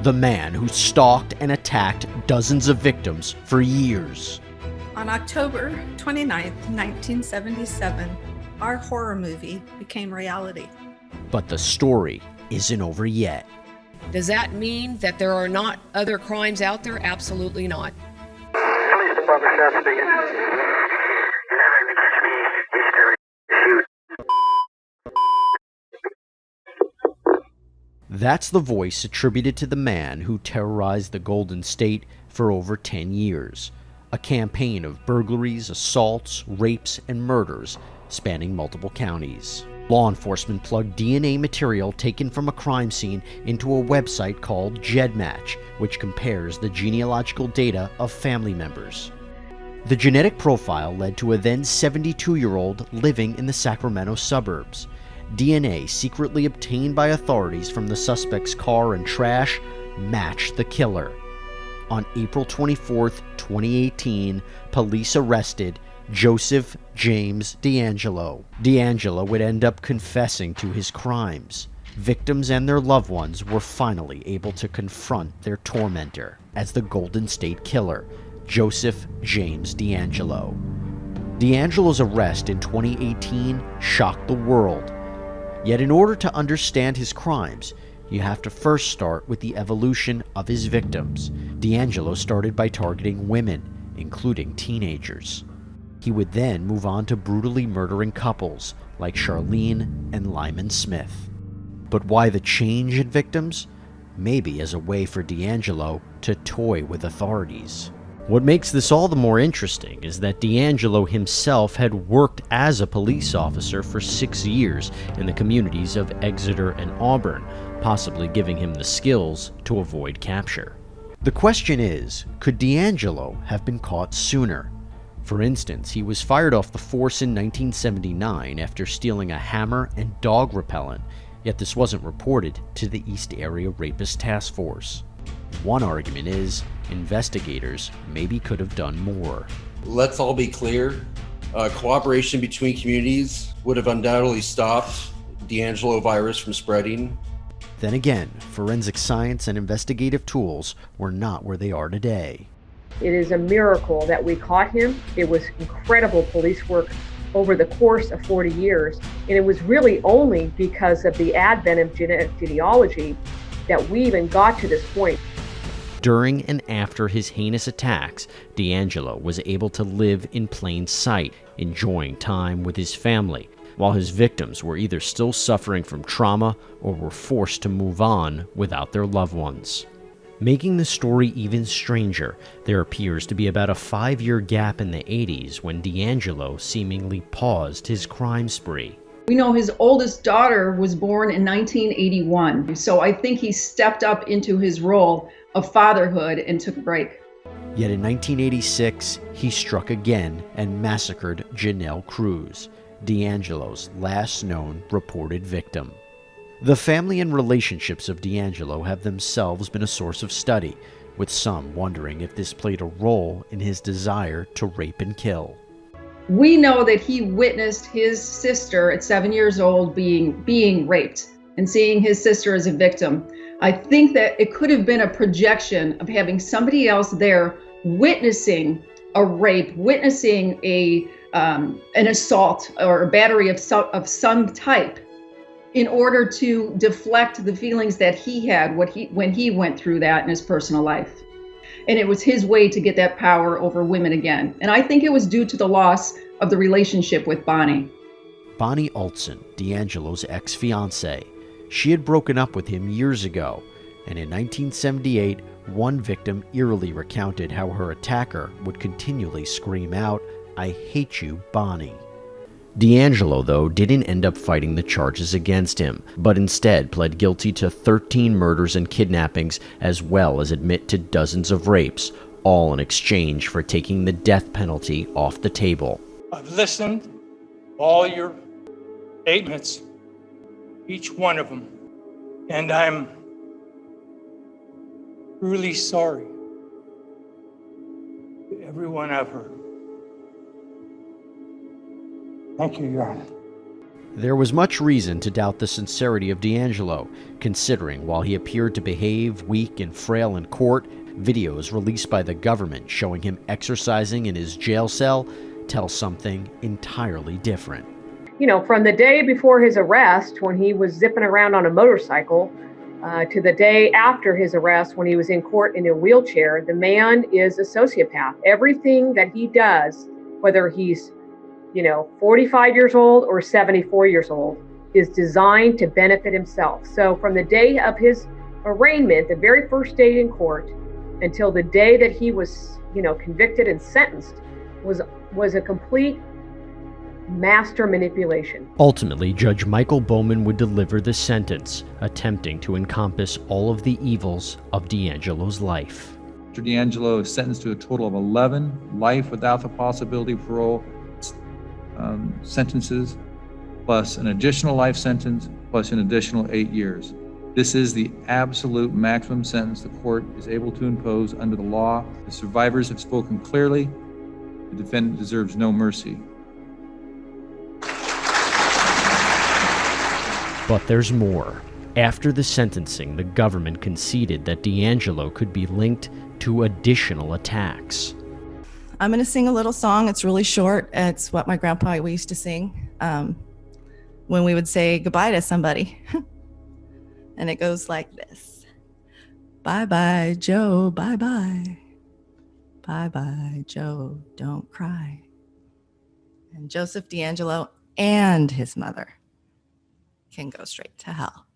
The man who stalked and attacked dozens of victims for years. On October 29th, 1977, our horror movie became reality. But the story isn't over yet. Does that mean that there are not other crimes out there? Absolutely not. Police department, sheriff speaking. That's the voice attributed to the man who terrorized the Golden State for over 10 years. A campaign of burglaries, assaults, rapes, and murders spanning multiple counties. Law enforcement plugged DNA material taken from a crime scene into a website called GEDmatch, which compares the genealogical data of family members. The genetic profile led to a then 72-year-old living in the Sacramento suburbs. DNA secretly obtained by authorities from the suspect's car and trash matched the killer. On April 24, 2018, police arrested Joseph James DAngelo. DAngelo would end up confessing to his crimes. Victims and their loved ones were finally able to confront their tormentor as the Golden State Killer, Joseph James DAngelo. DAngelo's arrest in 2018 shocked the world. Yet in order to understand his crimes, you have to first start with the evolution of his victims. DAngelo started by targeting women, including teenagers. He would then move on to brutally murdering couples like Charlene and Lyman Smith. But why the change in victims? Maybe as a way for DAngelo to toy with authorities. What makes this all the more interesting is that DAngelo himself had worked as a police officer for 6 years in the communities of Exeter and Auburn, possibly giving him the skills to avoid capture. The question is, could DAngelo have been caught sooner? For instance, he was fired off the force in 1979 after stealing a hammer and dog repellent, yet this wasn't reported to the East Area Rapist Task Force. One argument is investigators maybe could have done more. Let's all be clear. Cooperation between communities would have undoubtedly stopped DAngelo virus from spreading. Then again, forensic science and investigative tools were not where they are today. It is a miracle that we caught him. It was incredible police work over the course of 40 years. And it was really only because of the advent of genetic genealogy that we even got to this point. During and after his heinous attacks, DAngelo was able to live in plain sight, enjoying time with his family, while his victims were either still suffering from trauma or were forced to move on without their loved ones. Making the story even stranger, there appears to be about a 5-year gap in the 80s when DAngelo seemingly paused his crime spree. We know his oldest daughter was born in 1981, so I think he stepped up into his role of fatherhood and took a break. Yet in 1986, he struck again and massacred Janelle Cruz, DAngelo's last known reported victim. The family and relationships of DAngelo have themselves been a source of study, with some wondering if this played a role in his desire to rape and kill. We know that he witnessed his sister at 7 years old being raped and seeing his sister as a victim. I think that it could have been a projection of having somebody else there witnessing a rape, witnessing an assault or a battery of some type, in order to deflect the feelings that he had when he went through that in his personal life. And it was his way to get that power over women again. And I think it was due to the loss of the relationship with Bonnie. Bonnie Olson, DAngelo's ex-fiancée. She had broken up with him years ago, and in 1978, one victim eerily recounted how her attacker would continually scream out, "I hate you, Bonnie." DAngelo, though, didn't end up fighting the charges against him, but instead pled guilty to 13 murders and kidnappings, as well as admit to dozens of rapes, all in exchange for taking the death penalty off the table. I've listened to all your statements, each one of them, and I'm truly sorry to everyone I've heard. Thank you, Your Honor. There was much reason to doubt the sincerity of DAngelo, considering while he appeared to behave weak and frail in court, videos released by the government showing him exercising in his jail cell tell something entirely different. You know, from the day before his arrest, when he was zipping around on a motorcycle, to the day after his arrest, when he was in court in a wheelchair, the man is a sociopath. Everything that he does, whether he's 45 years old or 74 years old, is designed to benefit himself. So from the day of his arraignment, the very first day in court, until the day that he was, convicted and sentenced, was a complete master manipulation. Ultimately, Judge Michael Bowman would deliver the sentence, attempting to encompass all of the evils of DAngelo's life. Mr. DAngelo is sentenced to a total of 11 life without the possibility of parole sentences, plus an additional life sentence, plus an additional 8 years. This is the absolute maximum sentence the court is able to impose under the law. The survivors have spoken clearly. The defendant deserves no mercy. But there's more. After the sentencing, the government conceded that DAngelo could be linked to additional attacks. I'm going to sing a little song. It's really short. It's what my grandpa used to sing when we would say goodbye to somebody. And it goes like this. Bye-bye, Joe, bye-bye. Bye-bye, Joe, don't cry. And Joseph DAngelo and his mother can go straight to hell.